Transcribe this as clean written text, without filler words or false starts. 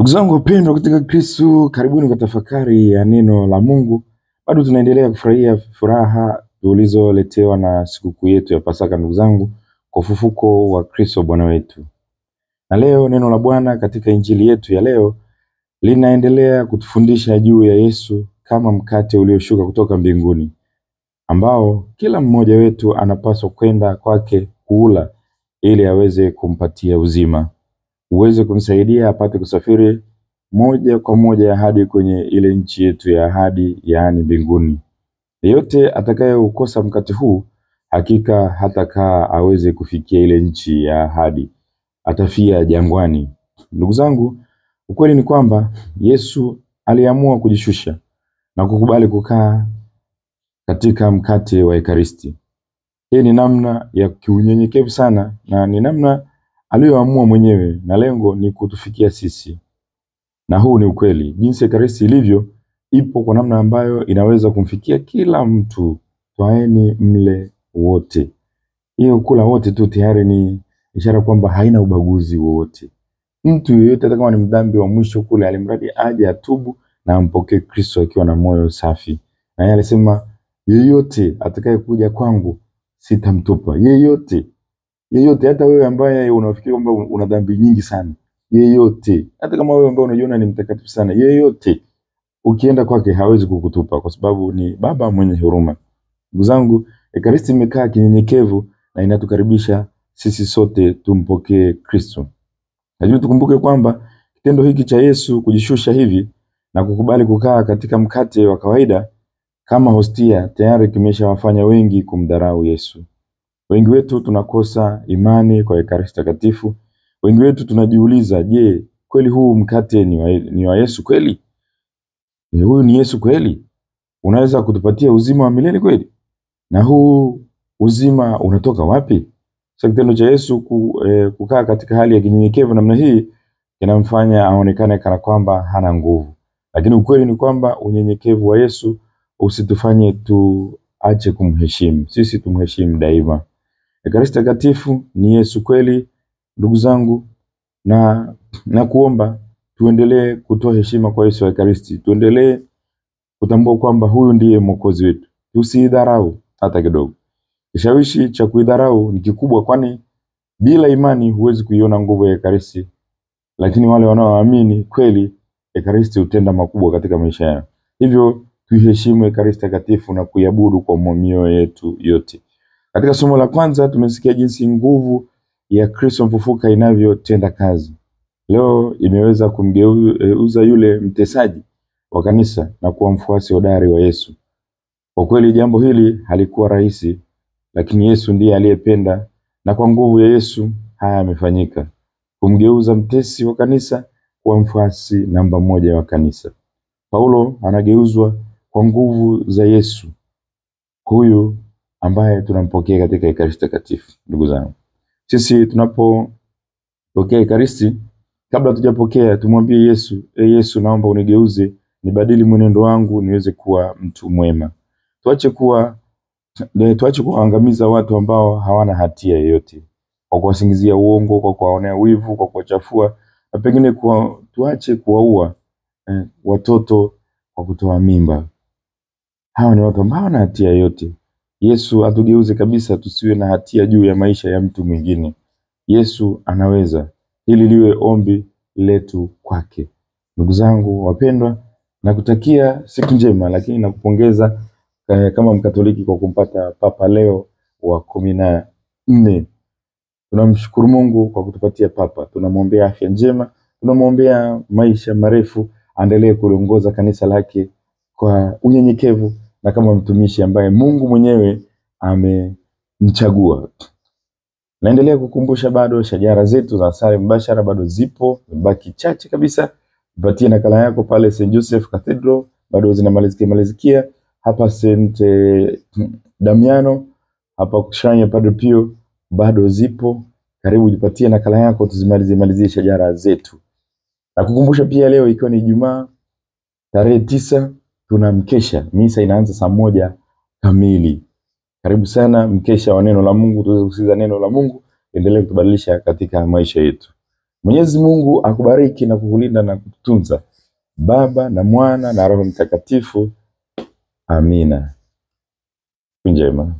Ndugu zangu wapendwa katika Kristo, karibuni kwa tafakari ya neno la Mungu. Bado tunaendelea kufurahia furaha tulizoletewa na sikukuu yetu ya Pasaka, ndugu zangu, kwa ufufuko wa Kristo Bwana wetu. Na leo neno la Bwana katika injili yetu ya leo linaendelea kutufundisha juu ya Yesu kama mkate ulioshuka kutoka mbinguni, ambao kila mmoja wetu anapaswa kwenda kwake kuula ili aweze kumpatia uzima, uweze kumsaidia apate kusafiri moja kwa moja hadi kwenye ile nchi yetu ya ahadi, yaani mbinguni. Yeyote atakayeukosa mkate huu hakika hatakaa aweze kufikia ile nchi ya ahadi, atafia jangwani. Ndugu zangu, ukweli ni kwamba Yesu aliamua kujishusha na kukubali kukaa katika mkate wa Ekaristi. Hii ni namna ya kiunyenyekevu sana, na ni namna aliyoamua mwenyewe, na lengo ni kutufikia sisi. Na huu ni ukweli, jinsi Ekaristi ilivyo ipo kwa namna ambayo inaweza kumfikia kila mtu. Twaeni mle wote. Hiyo kula wote tu tayari ni ishara kwamba haina ubaguzi wowote. Mtu yeyote hata kama ni mdhambi wa mwisho kule, alimradi aje atubu na ampokee Kristo akiwa na moyo safi. Na yeye alisema, yeyote atakayekuja kwangu sitamtupa. Yeyote, hata wewe ambaye unafikiri kwamba una dhambi nyingi sana, yeyote, hata kama wewe ambaye unajiona ni mtakatifu sana, yeyote ukienda kwake hawezi kukutupa, kwa sababu ni Baba mwenye huruma. Ndugu zangu, Ekaristi imekaa kinyenyekevu na inatukaribisha sisi sote tumpokee Kristo. Lakini tukumbuke kwamba kitendo hiki cha Yesu kujishusha hivi na kukubali kukaa katika mkate wa kawaida kama hostia tayari kimeshawafanya wengi kumdharau Yesu. Wengi wetu tunakosa imani kwa Ekaristi Takatifu. Wengi wetu tunajiuliza, je, kweli huu mkate ni wa Yesu kweli? Huyu ni Yesu kweli? Unaweza kutupatia uzima wa milele kweli? Na huu uzima unatoka wapi? Sasa kitendo cha Yesu kukaa katika hali ya kinyenyekevu namna hii kinamfanya aonekane kana kwamba hana nguvu. Lakini ukweli ni kwamba unyenyekevu wa Yesu usitufanye tuache kumheshimu. Sisi tumheshimu daima. Ekaristi Takatifu ni Yesu kweli, ndugu zangu, na kuomba tuendelee kutoa heshima kwa Yesu wa Ekaristi. Tuendelee kutambua kwamba huyu ndiye Mwokozi wetu. Tusidharau hata kidogo. Kishawishi cha kuidharau ni kikubwa, kwani bila imani huwezi kuiona nguvu ya Ekaristi. Lakini wale wanaoamini kweli, Ekaristi hutenda makubwa katika maisha yao. Hivyo tuheshimu Ekaristi Takatifu na kuiabudu kwa mioyo yetu yote. Katika somo la kwanza tumesikia jinsi nguvu ya Kristo mfufuka inavyotenda kazi. Leo imeweza kumgeuza yule mtesaji wa kanisa na kuwa mfuasi hodari wa Yesu. Kwa kweli jambo hili halikuwa rahisi, lakini Yesu ndiye aliyependa, na kwa nguvu ya Yesu haya yamefanyika. Kumgeuza mtesi wa kanisa kuwa mfuasi namba 1 wa kanisa. Paulo anageuzwa kwa nguvu za Yesu, huyu ambaye tunampokea katika Ekaristi Takatifu. Ndugu zangu, sisi tunapopokea Ekaristi, kabla tujapokea tumwambie Yesu, Yesu, naomba unigeuze, nibadili mwenendo wangu niweze kuwa mtu mwema. Tuache kuangamiza watu ambao hawana hatia yoyote, kwa kuwasingizia uongo, kwa kuwaonea wivu, kwa kuwachafua, na pengine tuache kuwaua watoto kwa kutoa mimba. Hawa ni watu ambao hawana hatia yoyote. Yesu atugeuze kabisa, tusiwe na hatia juu ya maisha ya mtu mwingine. Yesu anaweza. Hili liwe ombi letu kwake. Ndugu zangu wapendwa, nakutakia siku njema, lakini nakupongeza kama Mkatoliki kwa kumpata Papa Leo wa 14. Tunamshukuru Mungu kwa kutupatia Papa. Tunamwombea afya njema, tunamwombea maisha marefu, aendelee kuongoza kanisa lake kwa unyenyekevu na kama mtumishi ambaye Mungu mwenyewe amemchagua. Naendelea kukumbusha bado shajara zetu za sala mbashara bado zipo, baki chache kabisa. Patie nakala yako pale St. Joseph Cathedral, bado zinamalizikia hapa St. Damiano, hapa shrine ya Padre Pio bado zipo. Karibu jipatie nakala yako, tuzimalizie shajara zetu. Na kukumbusha pia leo ikiwa ni Ijumaa tarehe 9 tuna mkesha. Misa inaanza saa 1 kamili. Karibu sana mkesha wa neno la Mungu, tuweze kusikiza neno la Mungu, endelee kutubadilisha katika maisha yetu. Mwenyezi Mungu akubariki na kukulinda na kukutunza, Baba na Mwana na Roho Mtakatifu. Amina. Siku njema.